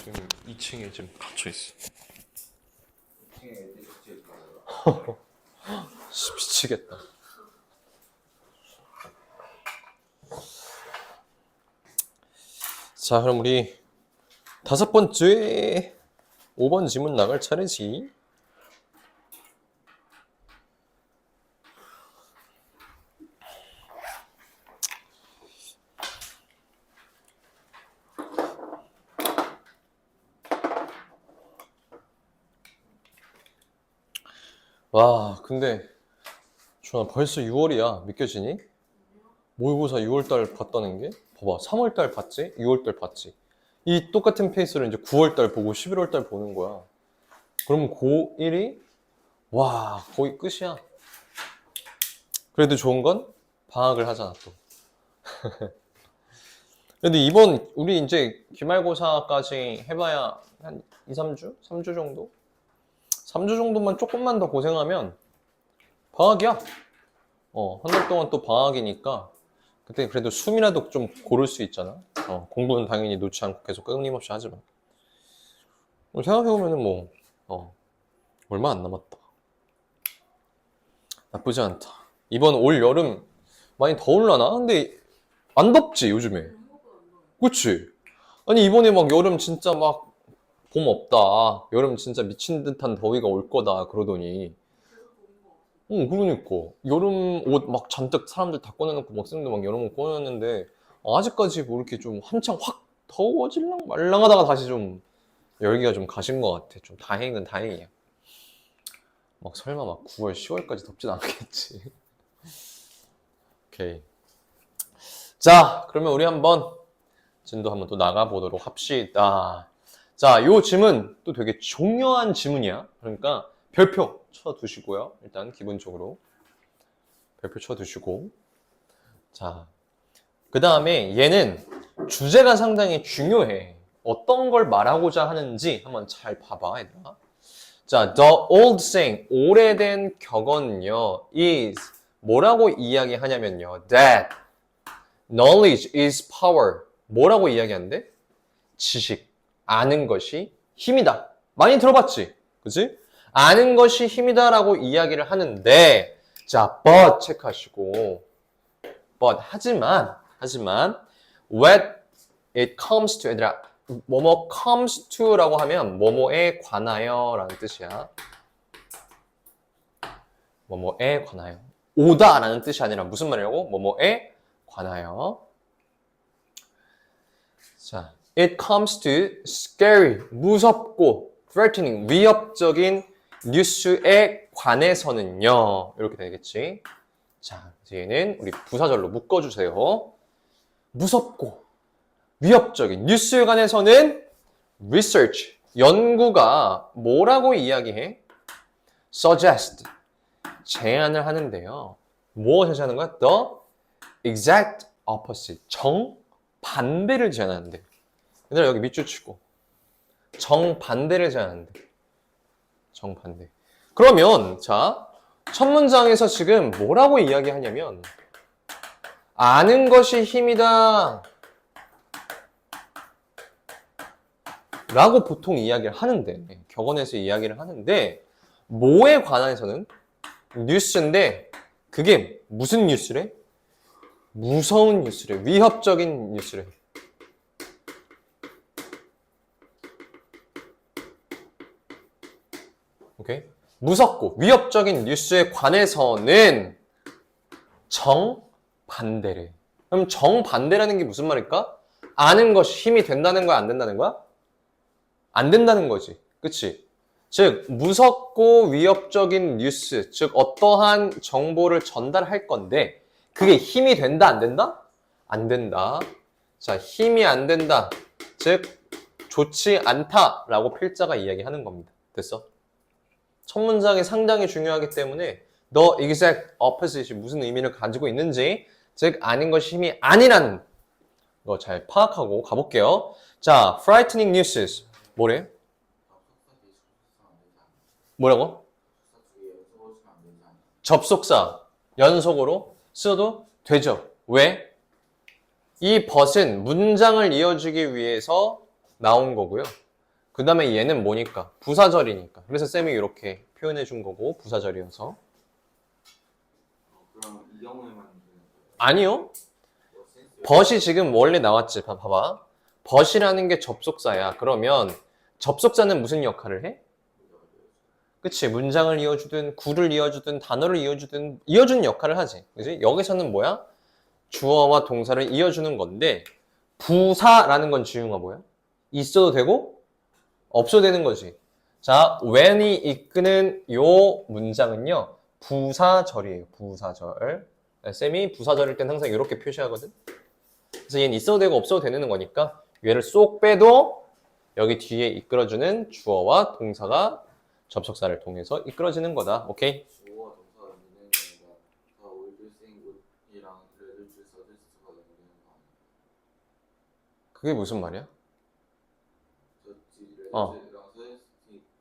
지금 2층에 지금 갇혀 있어. 2층에 애들이 같이 미치겠다. 자, 그럼 우리 5번째 5번 지문 나갈 차례지. 와, 근데 준아 벌써 6월이야. 믿겨지니? 모의고사 6월달 봤다는 게? 봐봐, 3월달 봤지? 6월달 봤지? 이 똑같은 페이스를 이제 9월달 보고 11월달 보는 거야. 그러면 고1이 와, 거의 끝이야. 그래도 좋은 건 방학을 하잖아 또. 근데 이번 우리 이제 기말고사까지 해봐야 한 2, 3주? 3주 정도? 3주 정도만 조금만 더 고생하면 방학이야. 한 달 동안 또 방학이니까 그때 그래도 숨이라도 좀 고를 수 있잖아. 공부는 당연히 놓지 않고 계속 끊임없이 하지만 생각해보면은 뭐 얼마 안 남았다. 나쁘지 않다. 이번 올 여름 많이 더울라나? 근데 안 덥지 요즘에. 그치? 아니 이번에 막 여름 진짜 막 봄 없다, 여름 진짜 미친 듯한 더위가 올 거다 그러더니 그러니까 여름 옷 막 잔뜩 사람들 다 꺼내놓고 학생들 막 여름 옷 꺼내놨는데 아직까지 뭐 이렇게 좀 한창 확 더워질랑 말랑하다가 다시 좀 열기가 좀 가신 것 같아. 좀 다행은 다행이야. 막 설마 막 9월 10월까지 덥진 않겠지. 오케이. 자, 그러면 우리 한번 진도 한번 또 나가보도록 합시다. 자, 요 지문 또 되게 중요한 지문이야. 그러니까 별표 쳐두시고요. 일단 기본적으로 별표 쳐두시고, 자, 그 다음에 얘는 주제가 상당히 중요해. 어떤 걸 말하고자 하는지 한번 잘 봐봐, 얘들아. 자, the old saying, 오래된 격언은요, is 뭐라고 이야기하냐면요, that knowledge is power. 뭐라고 이야기하는데? 지식, 아는 것이 힘이다. 많이 들어봤지? 그치? 아는 것이 힘이다 라고 이야기를 하는데, 자, but 체크하시고, but 하지만 when it comes to, 얘들아, 뭐뭐 comes to 라고 하면 뭐뭐에 관하여 라는 뜻이야. 뭐뭐에 관하여. 오다 라는 뜻이 아니라 무슨 말이라고? 뭐뭐에 관하여. 자, it comes to scary, 무섭고 threatening, 위협적인 뉴스에 관해서는요. 이렇게 되겠지. 자, 얘는 우리 부사절로 묶어주세요. 무섭고 위협적인 뉴스에 관해서는 research, 연구가 뭐라고 이야기해? suggest, 제안을 하는데요. 무엇을 제안하는 거야? the exact opposite, 정반대를 제안하는데. 얘들아 여기 밑줄 치고 정반대를 제안하는데. 정반대. 그러면 자, 첫 문장에서 지금 뭐라고 이야기하냐면 아는 것이 힘이다 라고 보통 이야기를 하는데, 격언에서 이야기를 하는데 뭐에 관해서는 뉴스인데 그게 무슨 뉴스래? 무서운 뉴스래. 위협적인 뉴스래. 오케이? 무섭고 위협적인 뉴스에 관해서는 정반대래. 그럼 정반대라는 게 무슨 말일까? 아는 것이 힘이 된다는 거야, 안 된다는 거야? 안 된다는 거지. 그치? 즉, 무섭고 위협적인 뉴스, 즉 어떠한 정보를 전달할 건데 그게 힘이 된다, 안 된다? 안 된다. 자, 힘이 안 된다. 즉, 좋지 않다라고 필자가 이야기하는 겁니다. 됐어? 첫 문장이 상당히 중요하기 때문에 the exact opposite이 무슨 의미를 가지고 있는지, 즉 아닌 것이 힘이 아니라는 거 잘 파악하고 가볼게요. 자, frightening news. 뭐래? 뭐라고? 접속사 연속으로 써도 되죠. 왜? 이 but은 문장을 이어주기 위해서 나온 거고요. 그 다음에 얘는 뭐니까? 부사절이니까. 그래서 쌤이 이렇게 표현해 준 거고, 부사절이어서. 그럼 이 경우에만 되는 거예요? 아니요. 뭐 센스? 벗이 지금 원래 나왔지. 봐봐. 벗이라는 게 접속사야. 그러면 접속사는 무슨 역할을 해? 그치? 문장을 이어주든, 구를 이어주든, 단어를 이어주든, 이어주는 역할을 하지. 그지? 여기서는 뭐야? 주어와 동사를 이어주는 건데, 부사라는 건 지용아 뭐야? 있어도 되고, 없어도 되는 거지. 자, when이 이끄는 요 문장은요, 부사절이에요. 부사절. 쌤이 부사절일 땐 항상 이렇게 표시하거든. 그래서 얘는 있어도 되고 없어도 되는 거니까 얘를 쏙 빼도 여기 뒤에 이끌어주는 주어와 동사가 접속사를 통해서 이끌어지는 거다. 오케이? 주어와 동사가 연결되는 게 아니라 다 올드 생굿이랑 레드즈 서제스트가 연결되는 거 아니에요? 그게 무슨 말이야? 저지 어. 레드즈랑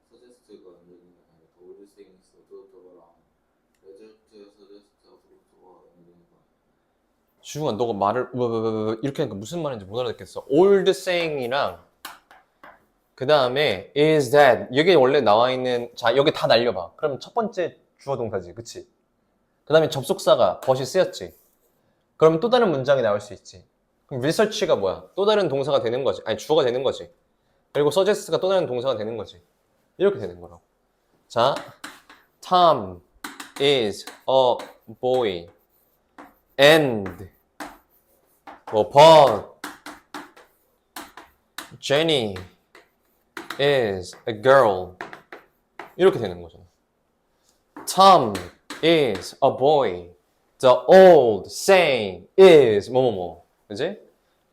서제스트가 연결되는 게 아니라 더 올드 생스 도도랑 레드즈 서제스트가 도도가 연결되는 거 아니에요? 주중아, 너가 말을 이렇게 하니까 무슨 말인지 못 알아듣겠어. old saying이랑 그 다음에 is that 여기 원래 나와 있는 자 여기 다 날려봐. 그럼 첫 번째 주어 동사지, 그치? 그 다음에 접속사가 벗이 쓰였지. 그럼 또 다른 문장이 나올 수 있지. 그럼 research가 뭐야? 또 다른 동사가 되는 거지. 아니 주어가 되는 거지. 그리고 suggest가 또 다른 동사가 되는 거지. 이렇게 되는 거라고. 자, Tom is a boy and 뭐 but Jenny is a girl 이렇게 되는 거잖아. Tom is a boy. The old saying is 뭐뭐뭐, 그지?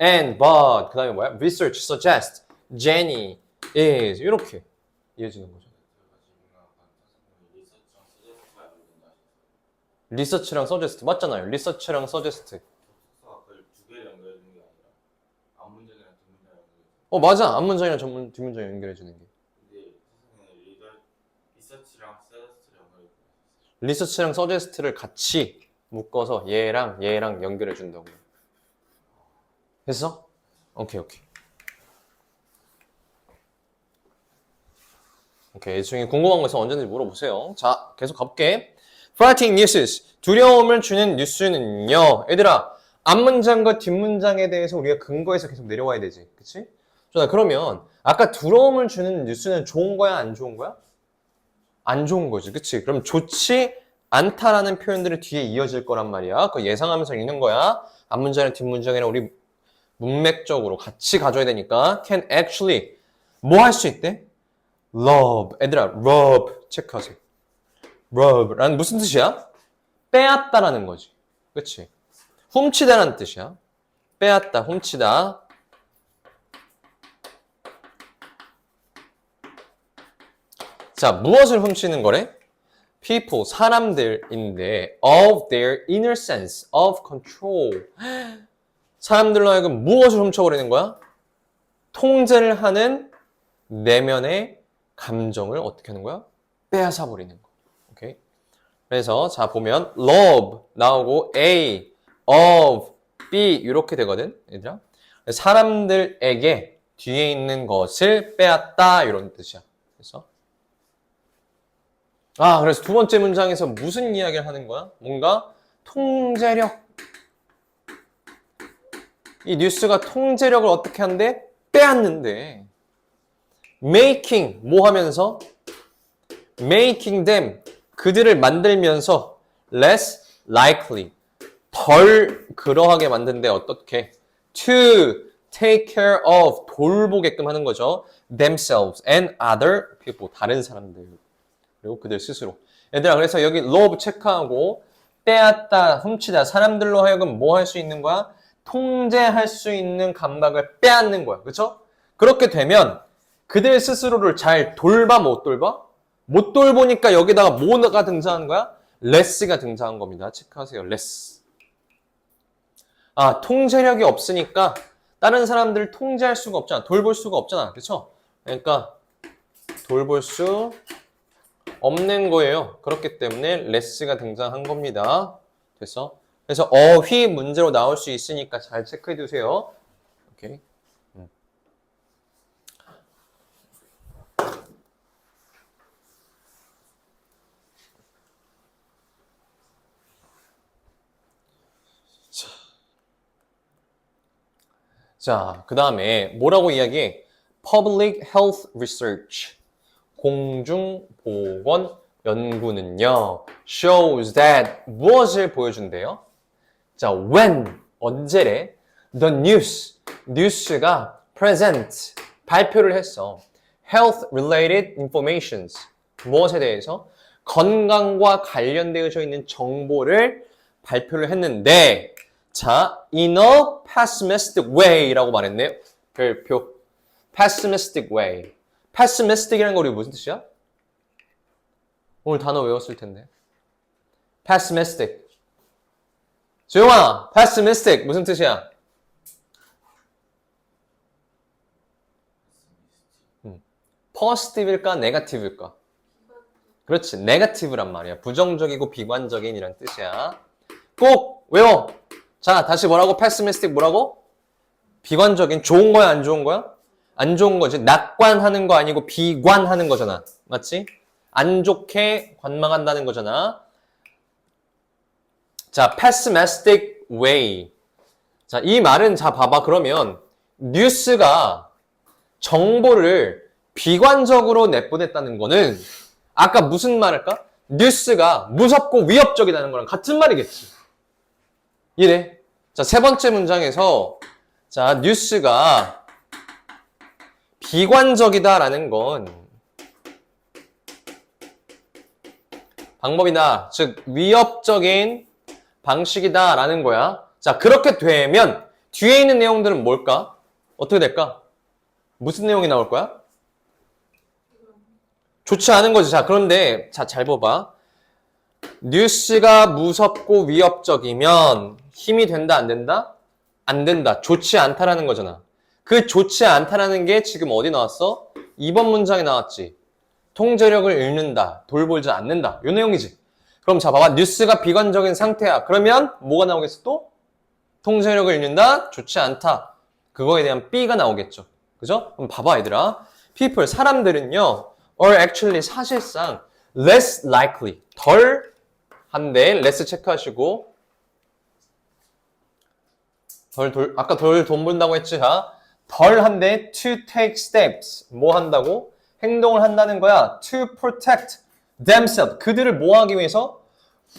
And but 그 다음에 뭐야? Research suggests Jenny is 이렇게 이어지는 거죠. 제가 지금 생각한 리서치랑 서제스트가 연결된다. 리서치랑 서제스트 맞잖아요. 리서치랑 서제스트. 접속사가 그걸 두 개를 연결해주는 게 아니라 앞문장이랑 뒷문장 연결해주는 맞아. 앞문장이랑 전문 뒷문장 연결해 주는 게. 근데 세상에는 리서치랑 서제스트를 연결해주는 리서치랑 서제스트를 같이 묶어서 얘랑 연결해 준다고. 됐어? 오케이. 오케이. 중에 궁금한 거 있으면 언제든지 물어보세요. 자, 계속 가볼게. Frightening news. 두려움을 주는 뉴스는요. 얘들아, 앞문장과 뒷문장에 대해서 우리가 근거해서 계속 내려와야 되지. 그치? 좋아. 그러면 아까 두려움을 주는 뉴스는 좋은 거야, 안 좋은 거야? 안 좋은 거지. 그치? 그럼 좋지 않다라는 표현들이 뒤에 이어질 거란 말이야. 그거 예상하면서 읽는 거야. 앞문장이랑 뒷문장이랑 우리 문맥적으로 같이 가져야 되니까 can actually 뭐 할 수 있대? rob. 얘들아, rob 체크하세요. rob라는 무슨 뜻이야? 빼앗다라는 거지. 그치? 훔치다라는 뜻이야. 빼앗다, 훔치다. 자, 무엇을 훔치는 거래? people, 사람들인데 of their inner sense of control. 사람들로 하여금 무엇을 훔쳐버리는 거야? 통제를 하는 내면의 감정을 어떻게 하는 거야? 빼앗아 버리는 거. 오케이. 그래서 자 보면 rob 나오고 A, of, B 이렇게 되거든. 얘들아. 사람들에게 뒤에 있는 것을 빼앗다 이런 뜻이야. 그래서 그래서 두 번째 문장에서 무슨 이야기를 하는 거야? 뭔가 통제력. 이 뉴스가 통제력을 어떻게 한대? 빼앗는데. making, 뭐 하면서? making them, 그들을 만들면서 less likely, 덜 그러하게 만든데 어떻게? to take care of, 돌보게끔 하는 거죠. themselves and other people, 다른 사람들. 그리고 그들 스스로. 얘들아, 그래서 여기 rob 체크하고 빼앗다, 훔치다, 사람들로 하여금 뭐 할 수 있는 거야? 통제할 수 있는 감각을 빼앗는 거야. 그렇죠? 그렇게 되면 그들 스스로를 잘 돌봐, 못 돌봐? 못 돌보니까 여기다가 뭐가 등장하는 거야? less가 등장한 겁니다. 체크하세요. less. 통제력이 없으니까 다른 사람들을 통제할 수가 없잖아. 돌볼 수가 없잖아. 그렇죠? 그러니까 돌볼 수 없는 거예요. 그렇기 때문에 less가 등장한 겁니다. 됐어? 그래서 어휘 문제로 나올 수 있으니까 잘 체크해 두세요. 오케이. 자, 그 다음에 뭐라고 이야기해? Public Health Research. 공중보건 연구는요. Shows that 무엇을 보여준대요? 자, when, 언제래? The news, 뉴스가 present, 발표를 했어. Health related informations. 무엇에 대해서? 건강과 관련되어져 있는 정보를 발표를 했는데, 자, in a pessimistic way라고 말했네요. 별표. pessimistic way. pessimistic이라는 거 우리 무슨 뜻이야? 오늘 단어 외웠을 텐데. pessimistic. 조용아, pessimistic 무슨 뜻이야? positive일까, negative일까? 그렇지, negative란 말이야. 부정적이고 비관적인이란 뜻이야. 꼭 외워. 자, 다시 뭐라고? pessimistic 뭐라고? 비관적인. 좋은 거야, 안 좋은 거야? 안 좋은 거지. 낙관하는 거 아니고 비관하는 거잖아. 맞지? 안 좋게 관망한다는 거잖아. 자, pessimistic way. 자, 이 말은 자 봐봐. 그러면 뉴스가 정보를 비관적으로 내보냈다는 거는 아까 무슨 말일까? 뉴스가 무섭고 위협적이라는 거랑 같은 말이겠지. 이래. 자, 세 번째 문장에서 자, 뉴스가 비관적이다라는 건 방법이다. 즉, 위협적인 방식이다라는 거야. 자, 그렇게 되면 뒤에 있는 내용들은 뭘까? 어떻게 될까? 무슨 내용이 나올 거야? 좋지 않은 거지. 자, 그런데 자, 잘 봐봐. 뉴스가 무섭고 위협적이면 힘이 된다, 안 된다? 안 된다. 좋지 않다라는 거잖아. 그 좋지 않다라는 게 지금 어디 나왔어? 2번 문장에 나왔지. 통제력을 잃는다, 돌보지 않는다. 이 내용이지. 그럼 자, 봐봐. 뉴스가 비관적인 상태야. 그러면 뭐가 나오겠어 또? 통제력을 잃는다, 좋지 않다. 그거에 대한 B가 나오겠죠. 그죠? 그럼 봐봐, 얘들아. People, 사람들은요, or actually, 사실상, less likely, 덜 한데, less 체크하시고, 아까 덜 돈 번다고 했지, 자. 덜 한데, to take steps. 뭐 한다고? 행동을 한다는 거야. To protect themselves. 그들을 뭐 하기 위해서?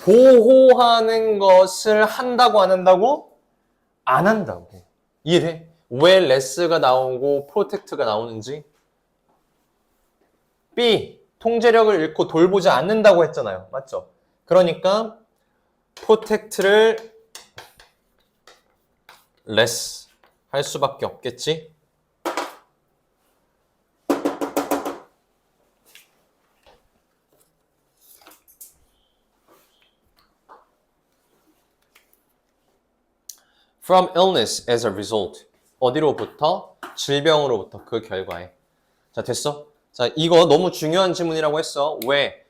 보호하는 것을 한다고 안 한다고? 안 한다고. 이해돼? 왜 less가 나오고 protect가 나오는지? B. 통제력을 잃고 돌보지 않는다고 했잖아요. 맞죠? 그러니까 protect를 less 할 수밖에 없겠지? From illness as a result. 어디로부터? 질병으로부터. 그 결과에. 자, 됐어? 자, 이거 너무 중요한 지문이라고 했어. 왜?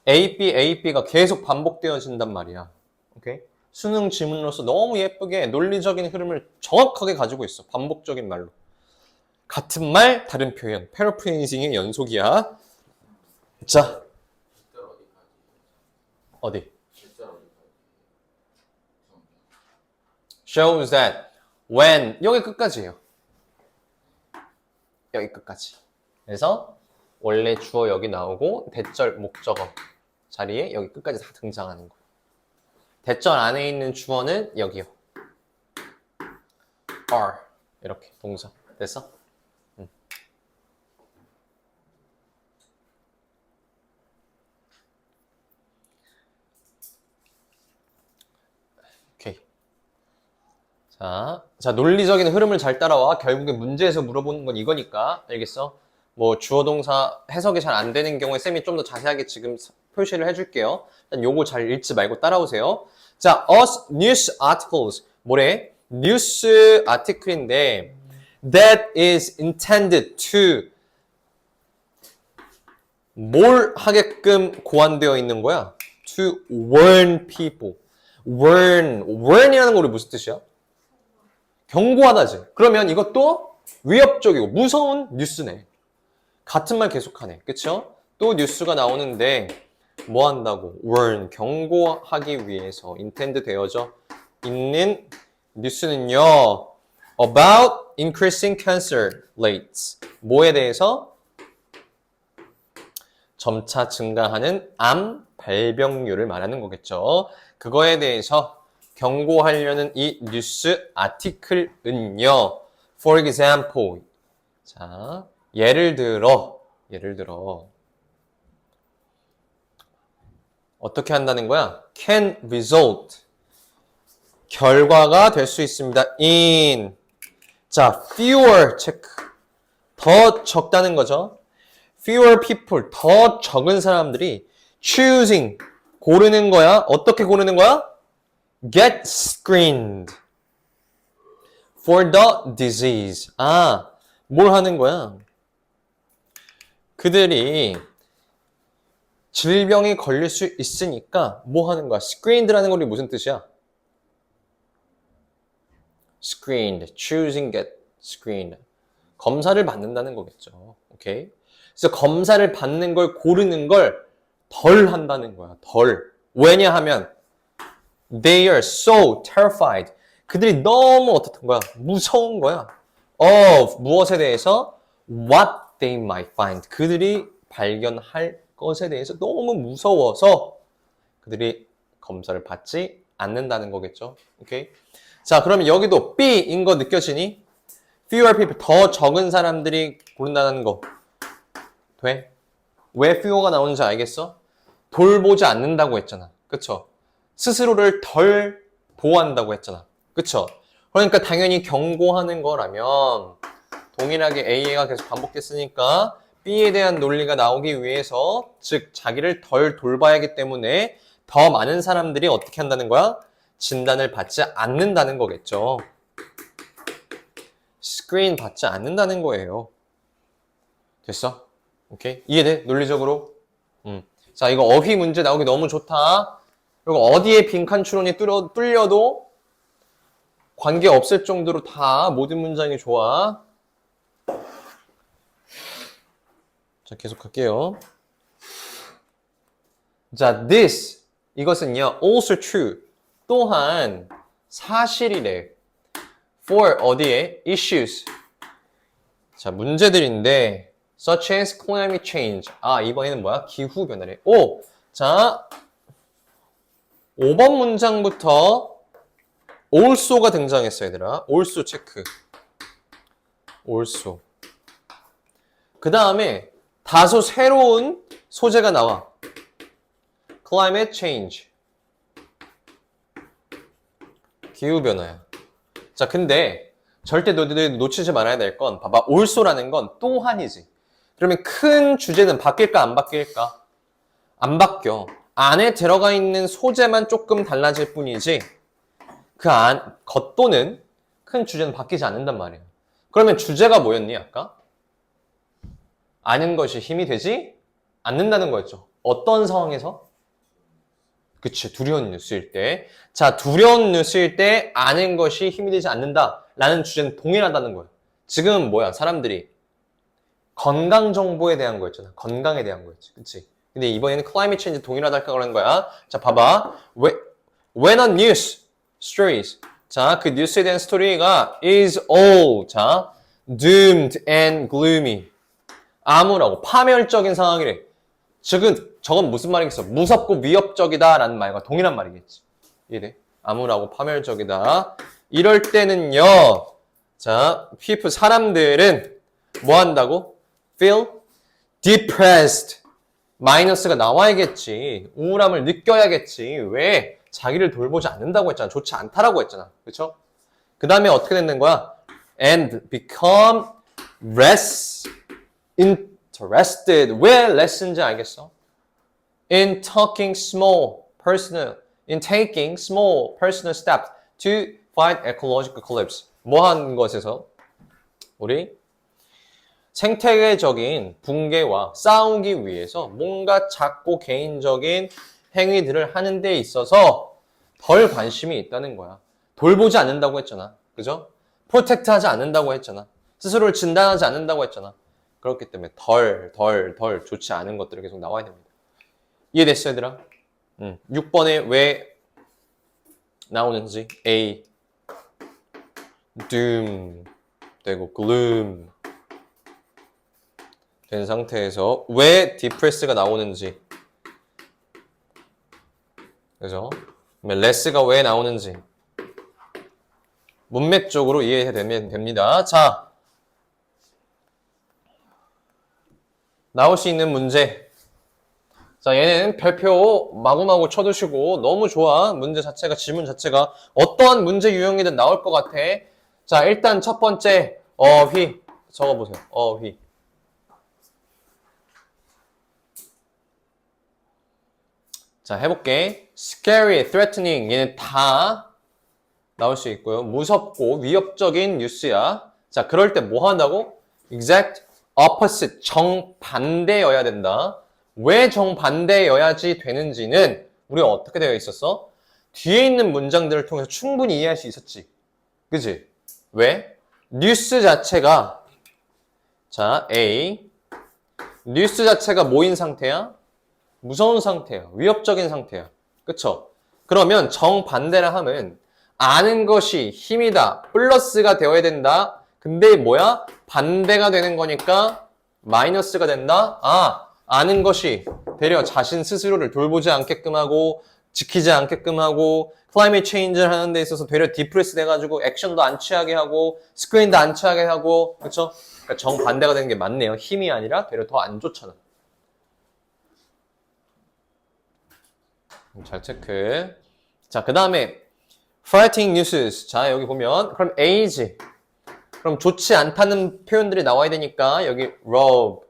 AB가 계속 반복되어진단 말이야. 오케이? 수능 지문으로서 너무 예쁘게 논리적인 흐름을 정확하게 가지고 있어. 반복적인 말로. 같은 말, 다른 표현. 패러프레이징의 연속이야. 자, 실제로 어디까지? 어디? 실제로 어디까지? Shows that when 여기 끝까지예요. 여기 끝까지. 그래서 원래 주어 여기 나오고 대절 목적어 자리에 여기 끝까지 다 등장하는 거예요. 대절 안에 있는 주어는 여기요. are 이렇게 동사. 됐어? 오케이. 자, 논리적인 흐름을 잘 따라와. 결국에 문제에서 물어보는 건 이거니까. 알겠어? 뭐 주어 동사 해석이 잘 안 되는 경우에 쌤이 좀 더 자세하게 지금 표시를 해줄게요. 일단 요거 잘 읽지 말고 따라오세요. 자, us news articles. 뭐래? 뉴스 아티클인데 that is intended to 뭘 하게끔 고안되어 있는 거야? To warn people. warn이라는 거 우리 무슨 뜻이야? 경고하다지. 그러면 이것도 위협적이고 무서운 뉴스네. 같은 말 계속하네. 그쵸? 또 뉴스가 나오는데 뭐 한다고? warn, 경고하기 위해서 intend 되어져 있는 뉴스는요. about increasing cancer rates. 뭐에 대해서? 점차 증가하는 암 발병률을 말하는 거겠죠. 그거에 대해서 경고하려는 이 뉴스 아티클은요. For example. 자, 예를 들어 어떻게 한다는 거야? Can result. 결과가 될 수 있습니다. in. 자, fewer 체크. 더 적다는 거죠. fewer people. 더 적은 사람들이 choosing. 고르는 거야. 어떻게 고르는 거야? get screened for the disease. 아, 뭘 하는 거야? 그들이 질병에 걸릴 수 있으니까 뭐 하는 거야? screened라는 건 무슨 뜻이야? screened, choosing get screened. 검사를 받는다는 거겠죠. 오케이? 그래서 검사를 받는 걸 고르는 걸 덜 한다는 거야. 덜. 왜냐하면 they are so terrified. 그들이 너무 어떻던 거야? 무서운 거야. of 무엇에 대해서? what they might find. 그들이 발견할 것에 대해서 너무 무서워서 그들이 검사를 받지 않는다는 거겠죠. 오케이? 자, 그러면 여기도 B인 거 느껴지니? fewer people, 더 적은 사람들이 고른다는 거 돼? 왜 fewer가 나오는지 알겠어? 돌보지 않는다고 했잖아. 그쵸? 스스로를 덜 보호한다고 했잖아. 그쵸? 그러니까 당연히 경고하는 거라면 동일하게 A가 계속 반복됐으니까 B에 대한 논리가 나오기 위해서 즉 자기를 덜 돌봐야 하기 때문에 더 많은 사람들이 어떻게 한다는 거야? 진단을 받지 않는다는 거겠죠. 스크린 받지 않는다는 거예요. 됐어? 오케이? 이해돼? 논리적으로? 자, 이거 어휘 문제 나오기 너무 좋다. 그리고 어디에 빈칸 추론이 뚫려도 관계없을 정도로 다 모든 문장이 좋아. 자, 계속 할게요. 자, this. 이것은요, also true. 또한 사실이래. for 어디에? issues. 자, 문제들인데 such as climate change. 아, 이번에는 뭐야? 기후변화래. 오! 자, 5번 문장부터 also가 등장했어, 얘들아. also 체크. also. 그 다음에 다소 새로운 소재가 나와. climate change. 기후변화야. 자, 근데 절대 너희들 놓치지 말아야 될 건 봐봐. also라는 건 또한이지. 그러면 큰 주제는 바뀔까 안 바뀔까? 안 바뀌어. 안에 들어가 있는 소재만 조금 달라질 뿐이지 그 겉도는 큰 주제는 바뀌지 않는단 말이야. 그러면 주제가 뭐였니 아까? 아는 것이 힘이 되지 않는다는 거였죠. 어떤 상황에서? 그치, 두려운 뉴스일 때. 자, 두려운 뉴스일 때 아는 것이 힘이 되지 않는다 라는 주제는 동일하다는 거야. 지금 뭐야? 사람들이 건강 정보에 대한 거였잖아. 건강에 대한 거였지. 그치? 근데 이번에는 climate change 동일하다고 하는 거야. 자, 봐봐. When a news stories. 자, 그 뉴스에 대한 스토리가 is all. 자, doomed and gloomy. 암울하고 파멸적인 상황이래. 저건 무슨 말이겠어? 무섭고 위협적이다 라는 말과 동일한 말이겠지. 이해돼? 암울하고 파멸적이다. 이럴 때는요. 자, people, 사람들은 뭐 한다고? feel depressed. 마이너스가 나와야겠지. 우울함을 느껴야겠지. 왜? 자기를 돌보지 않는다고 했잖아. 좋지 않다라고 했잖아. 그쵸? 그 다음에 어떻게 되는 거야? And become less interested. 왜 less인지 알겠어? In taking small personal steps to fight ecological collapse. 뭐 하는 것에서? 우리 생태계적인 붕괴와 싸우기 위해서 뭔가 작고 개인적인 행위들을 하는 데 있어서 덜 관심이 있다는 거야. 돌보지 않는다고 했잖아. 그죠? 프로텍트 하지 않는다고 했잖아. 스스로를 진단하지 않는다고 했잖아. 그렇기 때문에 덜 좋지 않은 것들이 계속 나와야 됩니다. 이해됐어, 얘들아? 6번에 왜 나오는지 A. doom 되고 gloom 된 상태에서 왜 depress가 나오는지, 그죠? less가 왜 나오는지 문맥적으로 이해되면 됩니다. 자, 나올 수 있는 문제. 자, 얘는 별표 마구마구 쳐두시고 너무 좋아. 문제 자체가, 질문 자체가 어떠한 문제 유형이든 나올 것 같아. 자, 일단 첫 번째 어휘 적어보세요. 어휘. 자, 해볼게. scary, threatening 얘는 다 나올 수 있고요. 무섭고 위협적인 뉴스야. 자, 그럴 때 뭐 한다고? exact opposite, 정반대여야 된다. 왜 정반대여야지 되는지는 우리가 어떻게 되어 있었어? 뒤에 있는 문장들을 통해서 충분히 이해할 수 있었지. 그치? 왜? 뉴스 자체가, 자, A. 뉴스 자체가 뭐인 상태야? 무서운 상태야. 위협적인 상태야. 그쵸? 그러면 정반대라 하면 아는 것이 힘이다. 플러스가 되어야 된다. 근데 뭐야? 반대가 되는 거니까 마이너스가 된다. 아, 아는 것이 되려 자신 스스로를 돌보지 않게끔 하고 지키지 않게끔 하고 클라이밋 체인지를 하는 데 있어서 되려 디프레스 돼가지고 액션도 안 취하게 하고 스크린도 안 취하게 하고 그쵸? 그러니까 정반대가 되는 게 맞네요. 힘이 아니라 되려 더 안 좋잖아. 잘 체크. 자, 그 다음에 frightening news. 자, 여기 보면 그럼 A지. 그럼 좋지 않다는 표현들이 나와야 되니까 여기 rob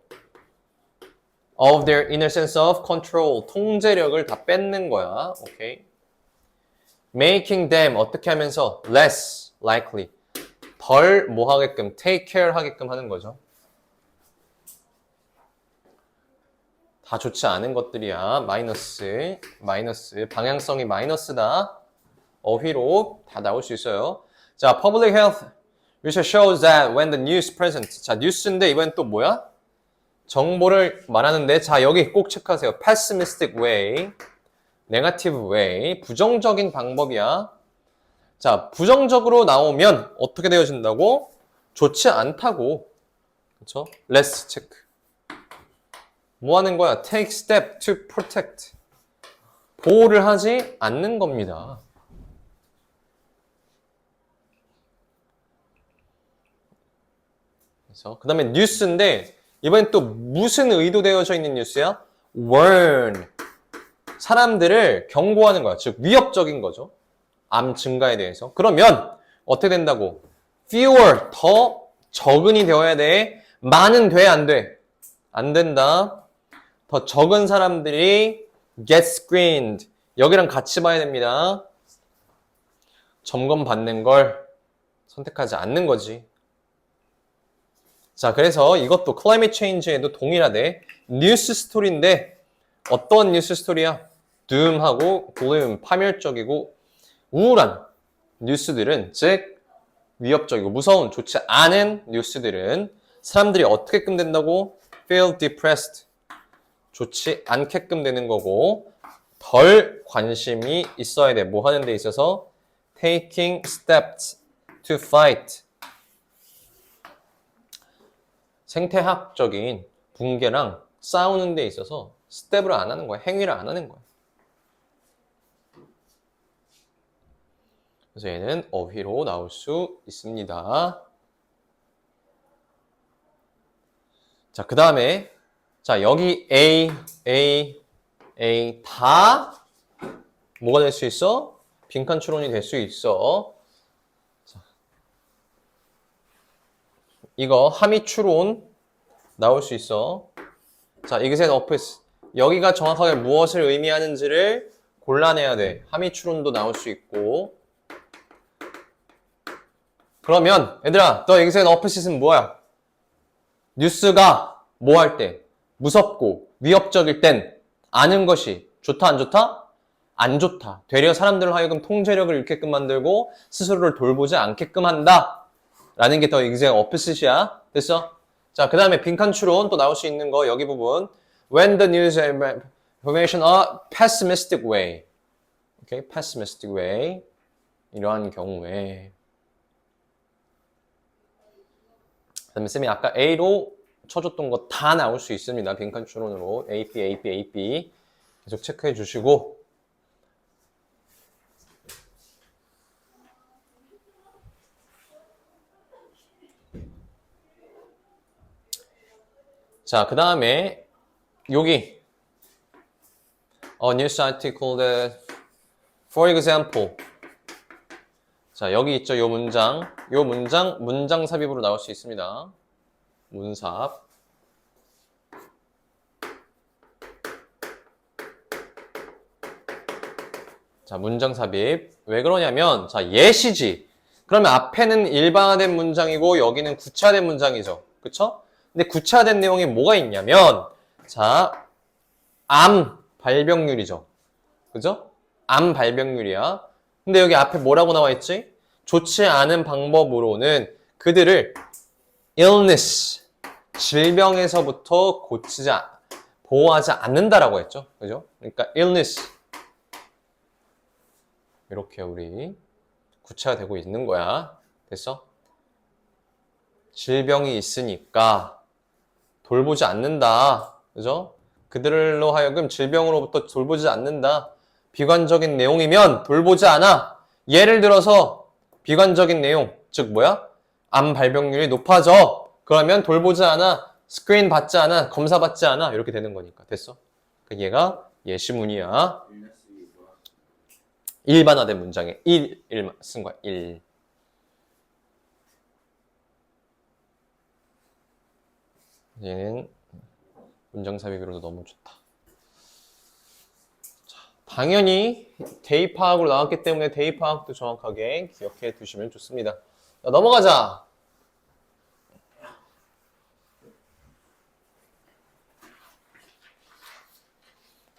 of their inner sense of control. 통제력을 다 뺏는 거야. 오케이. making them 어떻게 하면서 less likely. 덜 뭐 하게끔 take care 하게끔 하는 거죠. 다 좋지 않은 것들이야. 마이너스, 방향성이 마이너스다. 어휘로 다 나올 수 있어요. 자, public health research shows that when the news presents. 자, 뉴스인데 이번엔 또 뭐야? 정보를 말하는데, 자, 여기 꼭 체크하세요. pessimistic way, negative way, 부정적인 방법이야. 자, 부정적으로 나오면 어떻게 되어진다고? 좋지 않다고. 그쵸? less 체크. 뭐 하는 거야? take step to protect. 보호를 하지 않는 겁니다. 그래서 그 다음에 뉴스인데 이번엔 또 무슨 의도되어져 있는 뉴스야? warn. 사람들을 경고하는 거야. 즉 위협적인 거죠. 암 증가에 대해서. 그러면 어떻게 된다고? fewer, 더 적은이 되어야 돼. 많은 돼, 안 돼? 안 된다. 더 적은 사람들이 get screened. 여기랑 같이 봐야 됩니다. 점검 받는 걸 선택하지 않는 거지. 자, 그래서 이것도 클라이밋 체인지에도 동일하대. 뉴스 스토리인데 어떤 뉴스 스토리야? doom하고 gloom, 파멸적이고 우울한 뉴스들은, 즉 위협적이고 무서운, 좋지 않은 뉴스들은 사람들이 어떻게끔 된다고? feel depressed. 좋지 않게끔 되는 거고 덜 관심이 있어야 돼. 뭐 하는 데 있어서? taking steps to fight. 생태학적인 붕괴랑 싸우는 데 있어서 스텝을 안 하는 거야. 행위를 안 하는 거야. 그래서 얘는 어휘로 나올 수 있습니다. 자, 그 다음에 자, 여기 A 다 뭐가 될 수 있어? 빈칸 추론이 될 수 있어. 자, 이거 함의 추론 나올 수 있어. 자, exit opposite. 여기가 정확하게 무엇을 의미하는지를 골라내야 돼. 함의 추론도 나올 수 있고. 그러면 얘들아, 너 exit opposite는 뭐야? 뉴스가 뭐 할 때? 무섭고 위협적일 땐 아는 것이 좋다, 안 좋다? 안 좋다. 되려 사람들을 하여금 통제력을 잃게끔 만들고 스스로를 돌보지 않게끔 한다. 라는 게 더 exit opposite이야. 됐어? 자, 그 다음에 빈칸 추론 또 나올 수 있는 거 여기 부분. When the news information a pessimistic way. Okay, pessimistic way. 이러한 경우에 그다음에 쌤이 아까 A로 쳐줬던 거 다 나올 수 있습니다. 빈칸 추론으로 AP, AP, AP 계속 체크해 주시고 자, 그 다음에 여기 news article that for example 자, 여기 있죠. 요 문장 삽입으로 나올 수 있습니다. 문삽. 자, 문장 삽입. 왜 그러냐면, 자, 예시지. 그러면 앞에는 일반화된 문장이고, 여기는 구체화된 문장이죠. 그쵸? 근데 구체화된 내용이 뭐가 있냐면, 자, 암 발병률이죠. 그죠? 암 발병률이야. 근데 여기 앞에 뭐라고 나와 있지? 좋지 않은 방법으로는 그들을 illness, 질병에서부터 보호하지 않는다라고 했죠. 그죠? 그러니까 illness. 이렇게 우리 구체화되고 있는 거야. 됐어? 질병이 있으니까 돌보지 않는다. 그죠? 그들로 하여금 질병으로부터 돌보지 않는다. 비관적인 내용이면 돌보지 않아. 예를 들어서 비관적인 내용, 즉 뭐야? 암 발병률이 높아져. 그러면 돌보지 않아. 스크린 받지 않아. 검사 받지 않아. 이렇게 되는 거니까. 됐어? 얘가 예시문이야. 일반화된 문장에 1 쓴 거야. 1. 얘는 문장 삽입으로도 너무 좋다. 자, 당연히 대입 파악으로 나왔기 때문에 대입 파악도 정확하게 기억해 두시면 좋습니다. 자, 넘어가자.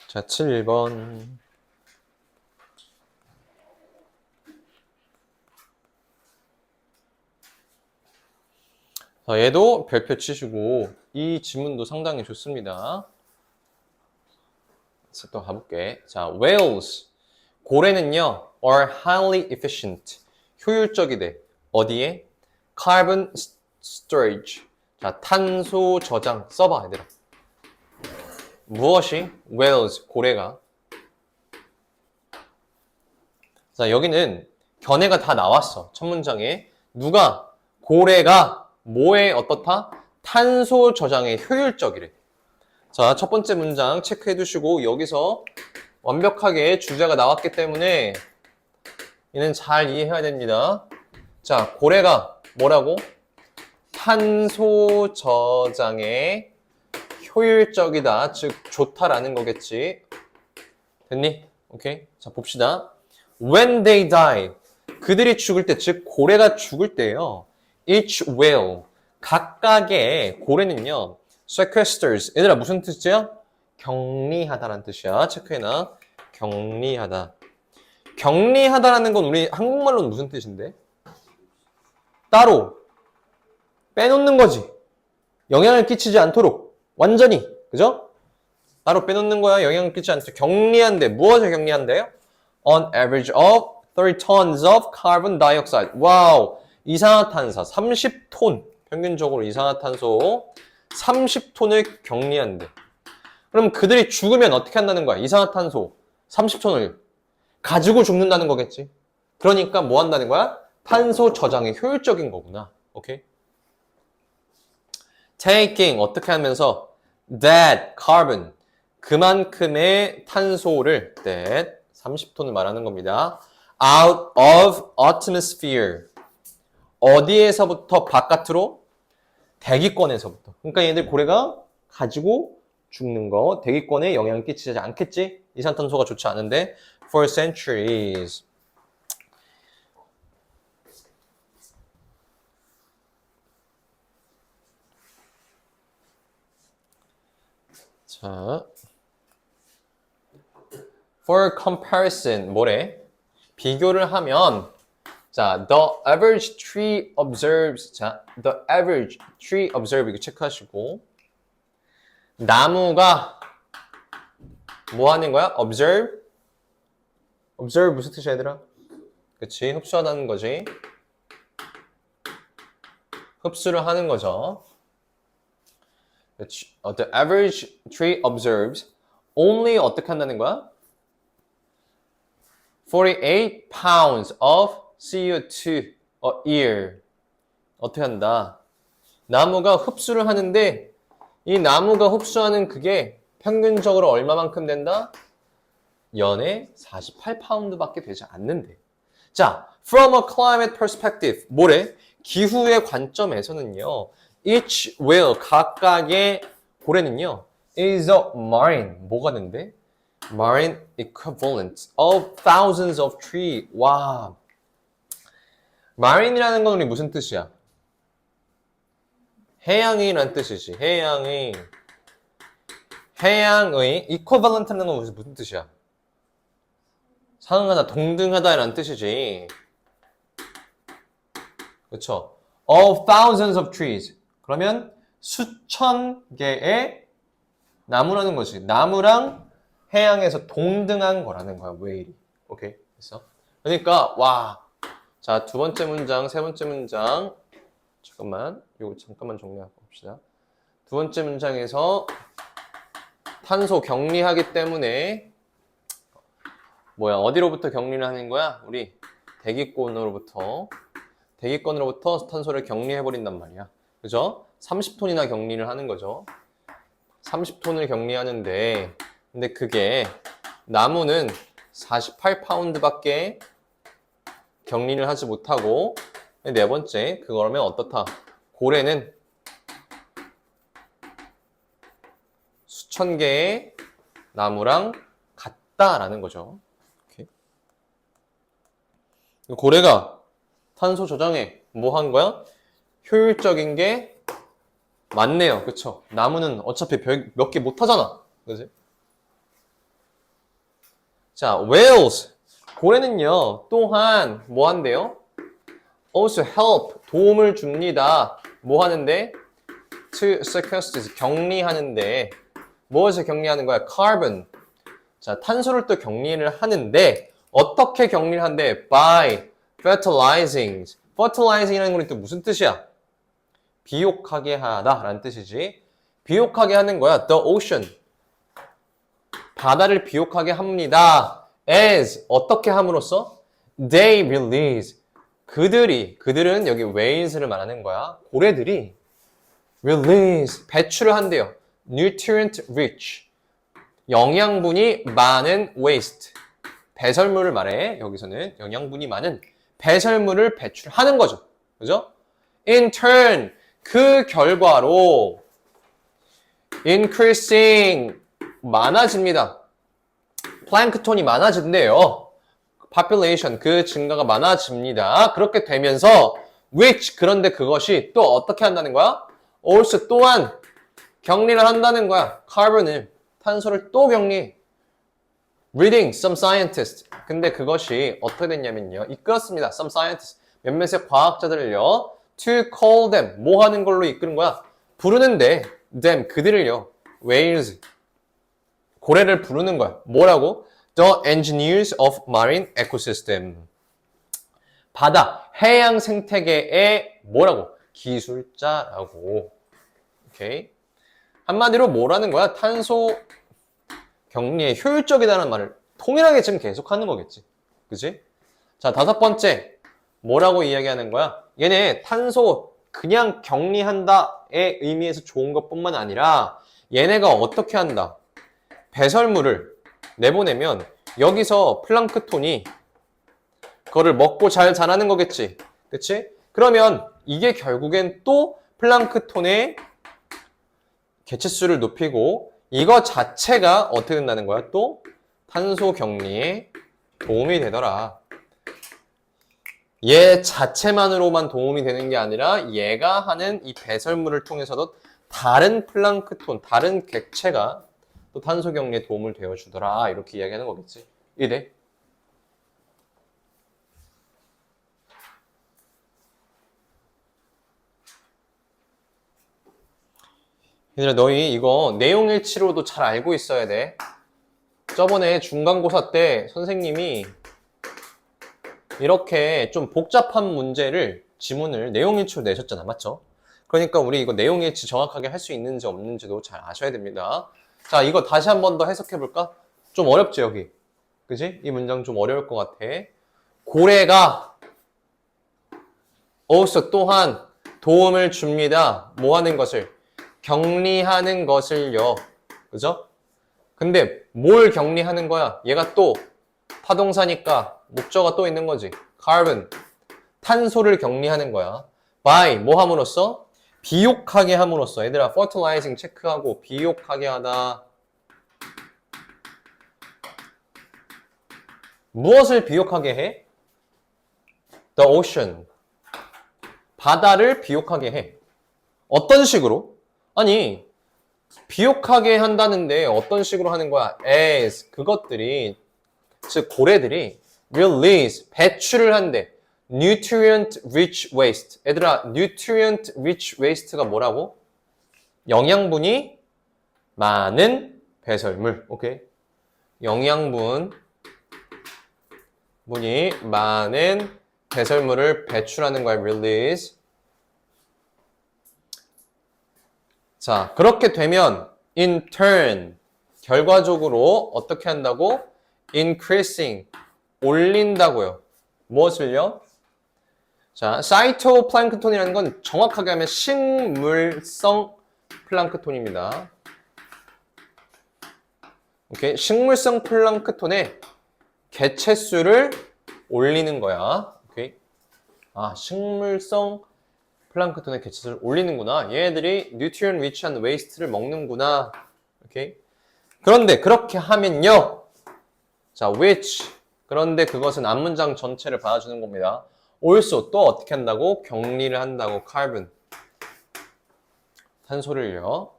자, 7번. 자, 얘도 별표 치시고 이 지문도 상당히 좋습니다. 자, 또 가볼게. 자, whales. 고래는요, are highly efficient. 효율적이대. 어디에? carbon storage. 자, 탄소 저장. 써봐, 얘들아. 무엇이? whales. 고래가. 자, 여기는 견해가 다 나왔어. 첫 문장에. 누가? 고래가 뭐에 어떻다? 탄소 저장에 효율적이래. 자, 첫 번째 문장 체크해 두시고 여기서 완벽하게 주제가 나왔기 때문에 얘는 잘 이해해야 됩니다. 자, 고래가 뭐라고? 탄소 저장에 효율적이다. 즉 좋다라는 거겠지. 됐니? 오케이. 자, 봅시다. When they die. 그들이 죽을 때, 즉 고래가 죽을 때요. Each whale. 각각의 고래는요. sequesters. 얘들아 무슨 뜻이야? 격리하다라는 뜻이야. 체크해놔. 격리하다. 격리하다라는 건 우리 한국말로는 무슨 뜻인데? 따로 빼놓는 거지. 영향을 끼치지 않도록 완전히. 그죠? 따로 빼놓는 거야. 영향을 끼치지 않도록. 격리한대. 무엇을 격리한대요? On average of 30 tons of carbon dioxide. 와우. 이산화탄소 30톤. 평균적으로 이산화탄소 30톤을 격리한대. 그럼 그들이 죽으면 어떻게 한다는 거야? 이산화탄소 30톤을 가지고 죽는다는 거겠지. 그러니까 뭐 한다는 거야? 탄소 저장에 효율적인 거구나. 오케이? Taking 어떻게 하면서 that carbon 그만큼의 탄소를 that 30톤을 말하는 겁니다. Out of atmosphere 어디에서부터 바깥으로? 대기권에서부터. 그러니까 얘들 고래가 가지고 죽는 거 대기권에 영향을 끼치지 않겠지? 이산탄소가 좋지 않은데 for centuries. 자, for comparison 뭐래? 비교를 하면 자, the average tree observes. 자, the average tree observe 이거 체크하시고 나무가 뭐 하는 거야? observe. observe 무슨 뜻이야, 얘들아? 그치? 흡수하다는 거지. 흡수를 하는 거죠. The average tree observes only 어떻게 한다는 거야? 48 pounds of CO2 a year. 어떻게 한다? 나무가 흡수를 하는데 이 나무가 흡수하는 그게 평균적으로 얼마만큼 된다? 연에 48파운드밖에 되지 않는데. 자, from a climate perspective. 뭐래? 기후의 관점에서는요. Each will, 각각의 고래는요. is a marine. 뭐가 된대? Marine equivalent of thousands of trees. 와. marine이라는 건 우리 무슨 뜻이야? 해양이라는 뜻이지. 해양의 equivalent라는 건 무슨 뜻이야? 상응하다, 동등하다라는 뜻이지. 그렇죠? Of thousands of trees. 그러면 수천 개의 나무라는 거지. 나무랑 해양에서 동등한 거라는 거야. 웨일이. 오케이. 됐어? 그러니까 와. 자, 두 번째 문장, 세 번째 문장. 잠깐만. 이거 잠깐만 정리하고 봅시다. 두 번째 문장에서 탄소 격리하기 때문에 어디로부터 격리를 하는 거야? 우리 대기권으로부터 탄소를 격리해버린단 말이야. 그죠? 30톤이나 격리를 하는 거죠. 30톤을 격리하는데, 근데 그게, 나무는 48파운드밖에 격리를 하지 못하고, 네 번째, 그거라면 어떻다? 고래는 수천 개의 나무랑 같다라는 거죠. 고래가 탄소 저장에 뭐 한 거야? 효율적인 게 많네요. 그쵸? 나무는 어차피 몇 개 못 하잖아. 그지? 자, whales. 고래는요, 또한 뭐 한대요? also help. 도움을 줍니다. 뭐 하는데? to sequester. 격리하는데. 무엇을 격리하는 거야? carbon. 자, 탄소를 또 격리를 하는데, 어떻게 격리를 한대? By fertilizing. fertilizing이라는 건 또 무슨 뜻이야? 비옥하게 하다 라는 뜻이지. 비옥하게 하는 거야. The ocean. 바다를 비옥하게 합니다. As. 어떻게 함으로써? They release. 그들은 여기 whales를 말하는 거야. 고래들이 release. 배출을 한대요. Nutrient rich. 영양분이 많은 waste. 배설물을 말해. 여기서는 영양분이 많은 배설물을 배출하는 거죠. 그죠? In turn, 그 결과로 increasing, 많아집니다. 플랑크톤이 많아진대요. population, 그 증가가 많아집니다. 그렇게 되면서 which, 그런데 그것이 또 어떻게 한다는 거야? also, 또한 격리를 한다는 거야. carbon을, 탄소를 또 격리. Reading some scientists. 근데 그것이 어떻게 됐냐면요. 이끌었습니다. Some scientists. 몇몇의 과학자들을요. To call them. 뭐 하는 걸로 이끄는 거야? 부르는데 them. 그들을요. whales. 고래를 부르는 거야. 뭐라고? The engineers of marine ecosystem. 바다, 해양 생태계의 뭐라고? 기술자라고. 오케이. 한마디로 뭐라는 거야? 탄소 격리에 효율적이다는 말을 통일하게 지금 계속 하는 거겠지. 그치? 자, 다섯 번째. 뭐라고 이야기하는 거야? 얘네 탄소 그냥 격리한다의 의미에서 좋은 것뿐만 아니라 얘네가 어떻게 한다? 배설물을 내보내면 여기서 플랑크톤이 그거를 먹고 잘 자라는 거겠지. 그치? 그러면 이게 결국엔 또 플랑크톤의 개체수를 높이고 이거 자체가 어떻게 된다는 거야? 또 탄소 격리에 도움이 되더라. 얘 자체만으로만 도움이 되는 게 아니라 얘가 하는 이 배설물을 통해서도 다른 플랑크톤, 다른 객체가 또 탄소 격리에 도움을 되어주더라. 이렇게 이야기하는 거겠지. 이래. 얘들아, 너희 이거 내용일치로도 잘 알고 있어야 돼. 저번에 중간고사 때 선생님이 이렇게 좀 복잡한 문제를, 지문을 내용일치로 내셨잖아. 맞죠? 그러니까 우리 이거 내용 예치 정확하게 할 수 있는지 없는지도 잘 아셔야 됩니다. 자, 이거 다시 한 번 더 해석해 볼까? 좀 어렵지, 여기. 그지? 이 문장 좀 어려울 것 같아. 고래가 also 또한 도움을 줍니다. 뭐 하는 것을? 격리하는 것을요. 그죠? 근데 뭘 격리하는 거야? 얘가 또 타동사니까 목적어가 또 있는 거지. carbon. 탄소를 격리하는 거야. by 뭐 함으로써? 비옥하게 함으로써. 얘들아 fertilizing 체크하고 비옥하게 하다. 무엇을 비옥하게 해? The ocean. 바다를 비옥하게 해. 어떤 식으로? 아니, 비옥하게 한다는데 어떤 식으로 하는 거야? as 그것들이, 즉 고래들이 release 배출을 한대. nutrient rich waste. 얘들아, nutrient rich waste가 뭐라고? 영양분이 많은 배설물. 오케이? 영양분이 많은 배설물을 배출하는 거야. release. 자, 그렇게 되면 in turn 결과적으로 어떻게 한다고? increasing 올린다고요. 무엇을요? 자, 사이토플랑크톤이라는 건 정확하게 하면 식물성 플랑크톤입니다. 오케이, 식물성 플랑크톤의 개체수를 올리는 거야. 오케이, 아, 식물성 플랑크톤의 개체수를 올리는구나. 얘네들이 nutrient rich한 waste를 먹는구나. 오케이. 그런데 그렇게 하면요. 자, which. 그런데 그것은 앞문장 전체를 받아주는 겁니다. also 또 어떻게 한다고? 격리를 한다고. carbon. 탄소를요.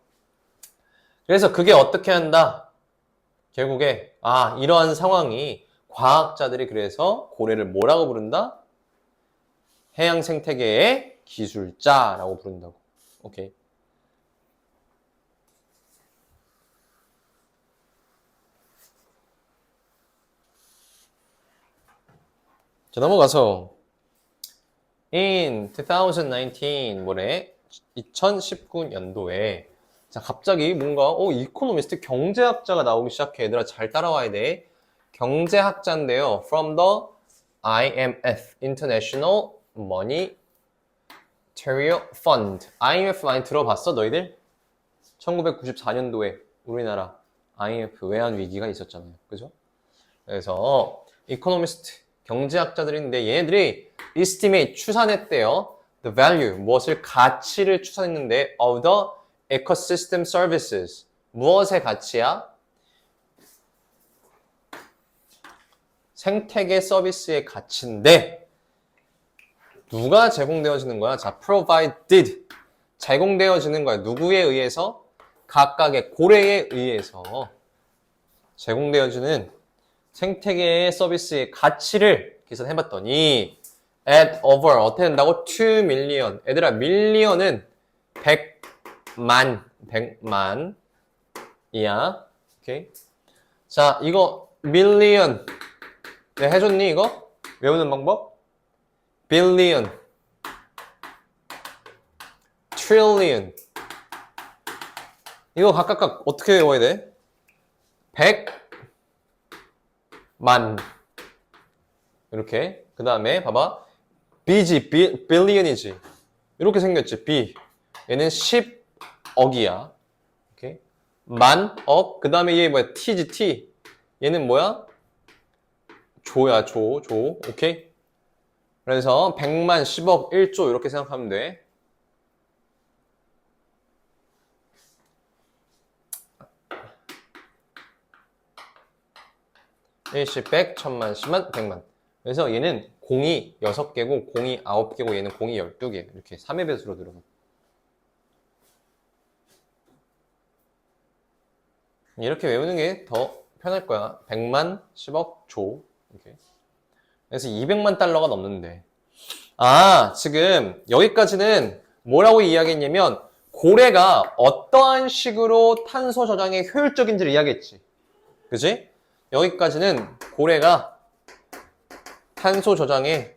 그래서 그게 어떻게 한다? 결국에 이러한 상황이 과학자들이 그래서 고래를 뭐라고 부른다? 해양 생태계의 기술자라고 부른다고. 오케이. 자, 넘어가서 in 2019 뭐래? 2019년도에 자, 갑자기 뭔가 이코노미스트 경제학자가 나오기 시작해. 얘들아 잘 따라와야 돼. 경제학자인데요. From the IMF International Monetary Fund. IMF 많이 들어봤어, 너희들? 1994년도에 우리나라 IMF 외환 위기가 있었잖아요. 그죠? 그래서 이코노미스트 경제학자들인데 얘네들이 estimate 추산했대요. The value 무엇을 가치를 추산했는데 of the ecosystem services 무엇의 가치야? 생태계 서비스의 가치인데 누가 제공되어지는 거야? 자, provided 제공되어지는 거야. 누구에 의해서? 각각의 고래에 의해서 제공되어지는 생태계의 서비스의 가치를 계산해봤더니 at over 어떻게 된다고? 2 million. 얘들아, million은 100만이야. 오케이. 자, 이거 million. 내가 해줬니 이거? 외우는 방법? billion, trillion. 이거 각각 어떻게 외워야 돼? 100만. 이렇게. 그 다음에 봐봐. B지, billion이지. 이렇게 생겼지, B. 얘는 10억이야. 오케이. 만, 억. 그 다음에 얘 뭐야? T지, T. 얘는 뭐야? 조야, 조. 오케이. 그래서 100만, 10억, 1조 이렇게 생각하면 돼. 일십, 백, 천만, 10만, 100만. 그래서 얘는 공이 6개고 공이 9개고 얘는 공이 12개. 이렇게 3의 배수로 들어가. 이렇게 외우는 게 더 편할 거야. 100만, 10억, 조. 이렇게. 그래서 200만 달러가 넘는데. 지금 여기까지는 뭐라고 이야기했냐면 고래가 어떠한 식으로 탄소 저장에 효율적인지를 이야기했지. 그지? 여기까지는 고래가 탄소 저장에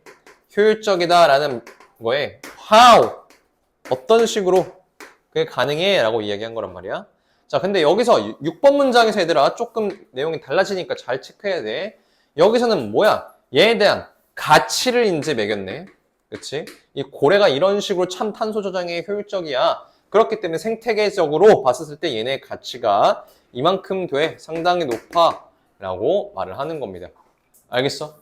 효율적이다라는 거에 how 어떤 식으로 그게 가능해? 라고 이야기한 거란 말이야. 자, 근데 여기서 6번 문장에서 얘들아 조금 내용이 달라지니까 잘 체크해야 돼. 여기서는 뭐야? 얘에 대한 가치를 이제 매겼네. 그치? 이 고래가 이런 식으로 참 탄소 저장에 효율적이야. 그렇기 때문에 생태계적으로 봤을 때 얘네의 가치가 이만큼 돼. 상당히 높아. 라고 말을 하는 겁니다. 알겠어?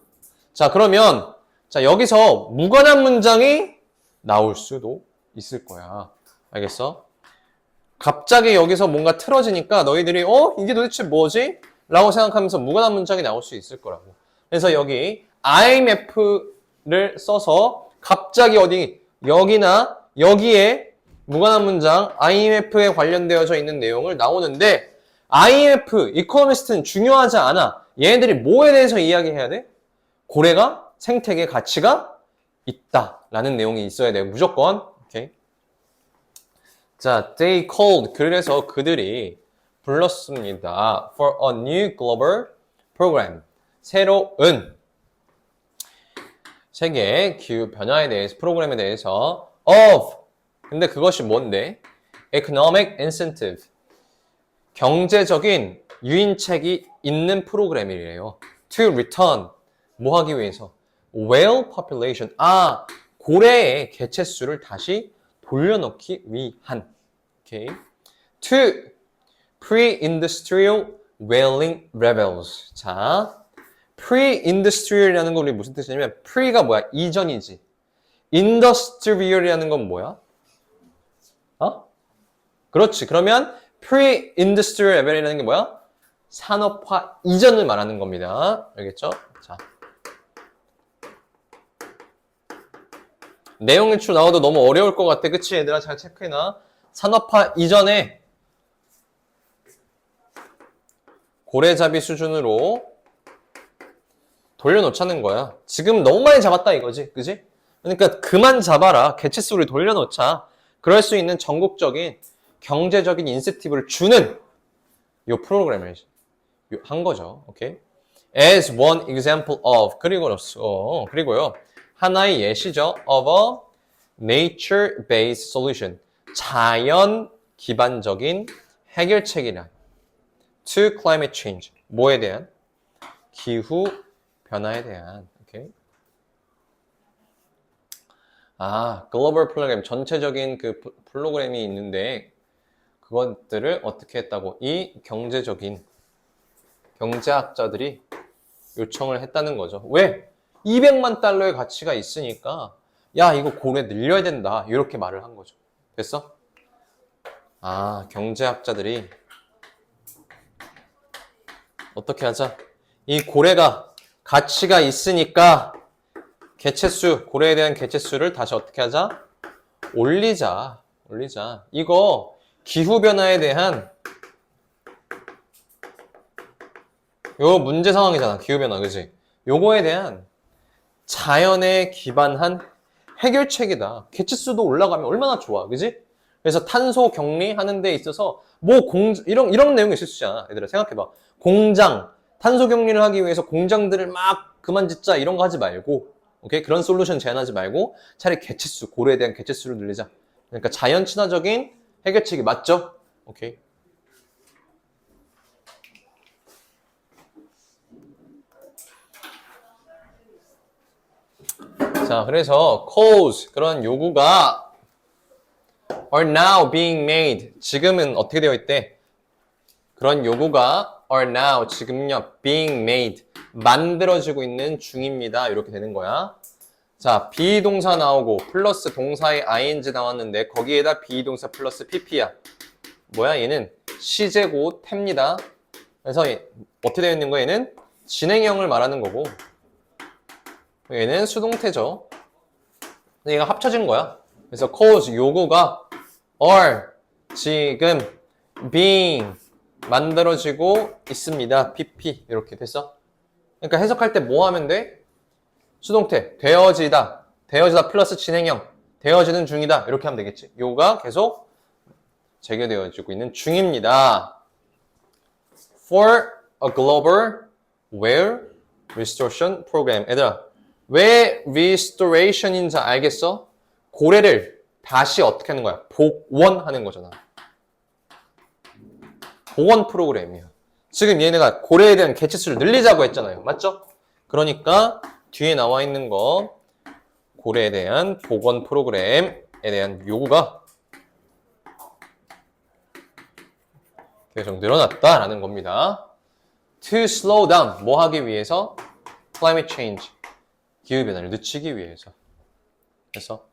자, 그러면 자, 여기서 무관한 문장이 나올 수도 있을 거야. 알겠어? 갑자기 여기서 뭔가 틀어지니까 너희들이 이게 도대체 뭐지? 라고 생각하면서 무관한 문장이 나올 수 있을 거라고. 그래서 여기 IMF를 써서 갑자기 여기나 여기에 무관한 문장 IMF에 관련되어져 있는 내용을 나오는데 IMF, 이코노미스트는 중요하지 않아. 얘네들이 뭐에 대해서 이야기해야 돼? 고래가 생태계 가치가 있다라는 내용이 있어야 돼요. 무조건. 오케이. 자, they called. 그래서 그들이 불렀습니다. For a new global program. 새로운 세계 기후 변화에 대해서 프로그램에 대해서 of. 근데 그것이 뭔데? Economic incentive. 경제적인 유인책이 있는 프로그램이래요. To return. 뭐 하기 위해서? whale population. 고래의 개체수를 다시 돌려놓기 위한. 오케이. To pre-industrial whaling rebels. 자, pre-industrial이라는 건 우리 무슨 뜻이냐면 pre가 뭐야? 이전이지. industrial이라는 건 뭐야? 그렇지. 그러면 pre-industrial rebel이라는 게 뭐야? 산업화 이전을 말하는 겁니다. 알겠죠? 자. 내용 유출 나와도 너무 어려울 것 같아. 그치? 얘들아 잘 체크해놔. 산업화 이전에 고래잡이 수준으로 돌려놓자는 거야. 지금 너무 많이 잡았다 이거지. 그지? 그러니까 그만 잡아라. 개체수를 돌려놓자. 그럴 수 있는 전국적인 경제적인 인센티브를 주는 요 프로그램을 한 거죠. 오케이? As one example of 그리고요. 하나의 예시죠. of a nature-based solution. 자연 기반적인 해결책이란 to climate change. 뭐에 대한? 기후 변화에 대한. 오케이? 글로벌 프로그램 전체적인 그 프로그램이 있는데 그것들을 어떻게 했다고? 이 경제학자들이 요청을 했다는 거죠. 왜? 200만 달러의 가치가 있으니까 야 이거 고래 늘려야 된다 이렇게 말을 한 거죠. 됐어? 경제학자들이 어떻게 하자? 이 고래가 가치가 있으니까 고래에 대한 개체수를 다시 어떻게 하자? 올리자. 이거 기후변화에 대한 요 문제 상황이잖아. 기후변화, 그지? 요거에 대한 자연에 기반한 해결책이다. 개체수도 올라가면 얼마나 좋아, 그지? 그래서 탄소 격리하는 데 있어서 이런 내용이 있을 수 있잖아. 얘들아 생각해봐. 탄소 격리를 하기 위해서 공장들을 막 그만 짓자 이런 거 하지 말고, 오케이? 그런 솔루션 제안하지 말고 차라리 고래에 대한 개체수를 늘리자. 그러니까 자연 친화적인 해결책이 맞죠? 오케이. 자, 그래서 calls 그런 요구가 are now being made. 지금은 어떻게 되어 있대? 그런 요구가 are now 지금요 being made 만들어지고 있는 중입니다. 이렇게 되는 거야. 자, 비동사 나오고 플러스 동사의 ing 나왔는데 거기에다 비동사 플러스 pp야. 뭐야? 얘는 시제고 태입니다. 그래서 어떻게 되어 있는 거야? 얘는 진행형을 말하는 거고 얘는 수동태죠. 얘가 합쳐진 거야. 그래서 cause 요구가 are 지금 being 만들어지고 있습니다. pp 이렇게 됐어. 그러니까 해석할 때 뭐 하면 돼? 수동태 되어지다 플러스 진행형 되어지는 중이다 이렇게 하면 되겠지. 요가 계속 재개되어지고 있는 중입니다. For a global whale restoration program. 얘들아 왜 restoration인지 알겠어? 고래를 다시 어떻게 하는 거야? 복원하는 거잖아. 복원 프로그램이야. 지금 얘네가 고래에 대한 개체수를 늘리자고 했잖아요. 맞죠? 그러니까 뒤에 나와 있는 거 고래에 대한 복원 프로그램에 대한 요구가 계속 늘어났다라는 겁니다. To slow down, 뭐 하기 위해서? Climate change, 기후변화를 늦추기 위해서. 그래서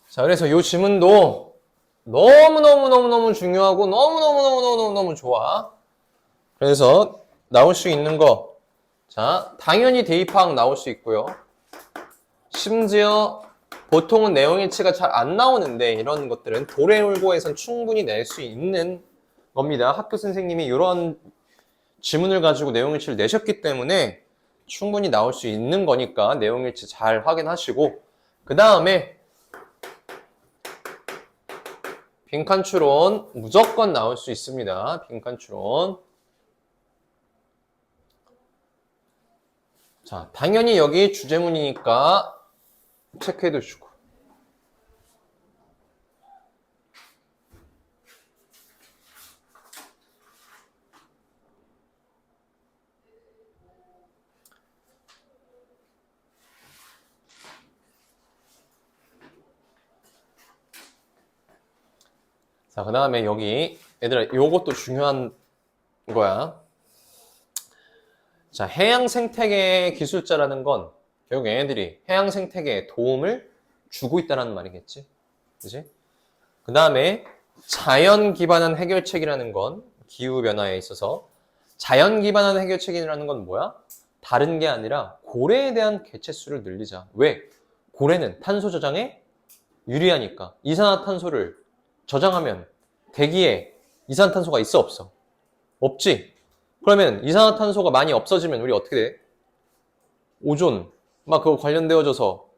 자, 그래서 이 지문도 너무너무너무너무 중요하고 너무너무너무너무너무 좋아. 그래서 나올 수 있는 거, 자, 당연히 대입항 나올 수 있고요. 심지어 보통은 내용일치가 잘 안 나오는데 이런 것들은 도래울고에선 충분히 낼 수 있는 겁니다. 학교 선생님이 이런 지문을 가지고 내용일치를 내셨기 때문에 충분히 나올 수 있는 거니까 내용일치 잘 확인하시고 그 다음에 빈칸 추론 무조건 나올 수 있습니다. 빈칸 추론. 자, 당연히 여기 주제문이니까 체크해 두시고. 자, 그 다음에 여기 얘들아 요것도 중요한 거야. 자, 해양 생태계 기술자라는 건 결국 얘네들이 해양 생태계에 도움을 주고 있다는 말이겠지. 그지? 그 다음에 자연 기반한 해결책이라는 건 기후변화에 있어서 자연 기반한 해결책이라는 건 뭐야? 다른 게 아니라 고래에 대한 개체수를 늘리자. 왜? 고래는 탄소 저장에 유리하니까. 이산화탄소를 저장하면 대기에 이산화탄소가 있어 없어? 없지? 그러면 이산화탄소가 많이 없어지면 우리 어떻게 돼? 오존 막 그거 관련되어져서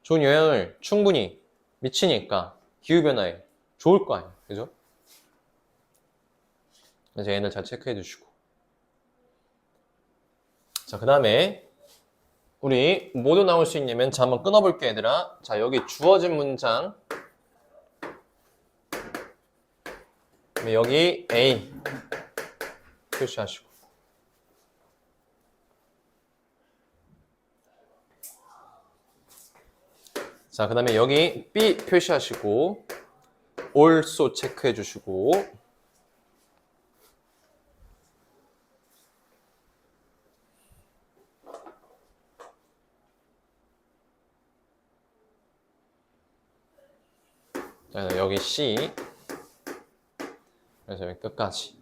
좋은 영향을 충분히 미치니까 기후변화에 좋을 거 아니야. 그죠? 그래서 얘네들 잘 체크해 주시고. 자, 그 다음에 우리 뭐도 나올 수 있냐면 자, 한번 끊어볼게 얘들아. 자, 여기 주어진 문장 여기 A 표시하시고 자, 그 다음에 여기 B 표시하시고 also 체크해 주시고 자, 여기 C 그래서 여기 끝까지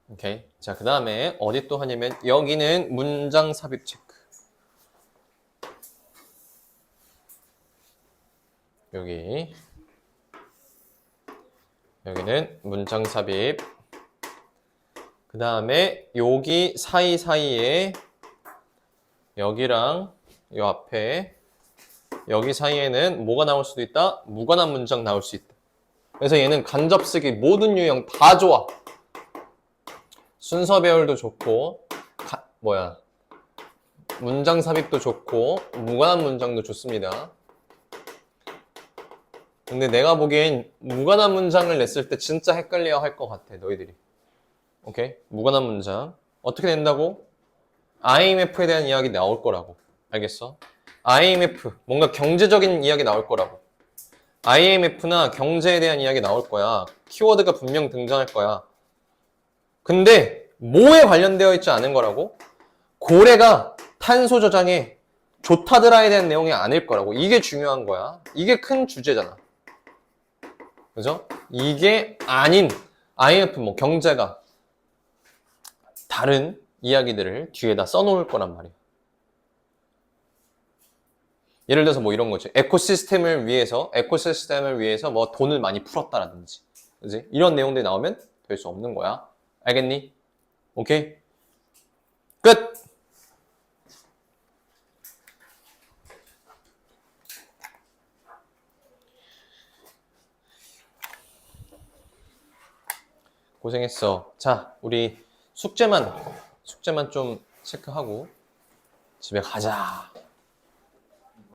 오케이. 자, 그 다음에 어디 또 하냐면 여기는 문장 삽입 체크. 여기는 문장 삽입. 그 다음에 여기 사이사이에 여기랑 요 앞에 여기 사이에는 뭐가 나올 수도 있다? 무관한 문장 나올 수 있다. 그래서 얘는 간접쓰기 모든 유형 다 좋아. 순서 배열도 좋고 문장 삽입도 좋고 무관한 문장도 좋습니다. 근데 내가 보기엔 무관한 문장을 냈을 때 진짜 헷갈려 할 것 같아 너희들이. 오케이? 무관한 문장 어떻게 낸다고? IMF에 대한 이야기 나올 거라고. 알겠어? IMF 뭔가 경제적인 이야기 나올 거라고. IMF나 경제에 대한 이야기 나올 거야. 키워드가 분명 등장할 거야. 근데 뭐에 관련되어 있지 않은 거라고? 고래가 탄소 저장에 좋다더라에 대한 내용이 아닐 거라고. 이게 중요한 거야. 이게 큰 주제잖아. 그죠? 이게 아닌 IMF 뭐 경제가 다른 이야기들을 뒤에다 써놓을 거란 말이야. 예를 들어서 뭐 이런 거지. 에코시스템을 위해서 뭐 돈을 많이 풀었다라든지. 그지? 이런 내용들이 나오면 될 수 없는 거야. 알겠니? 오케이? 끝! 고생했어. 자, 우리 숙제만 좀 체크하고 집에 가자.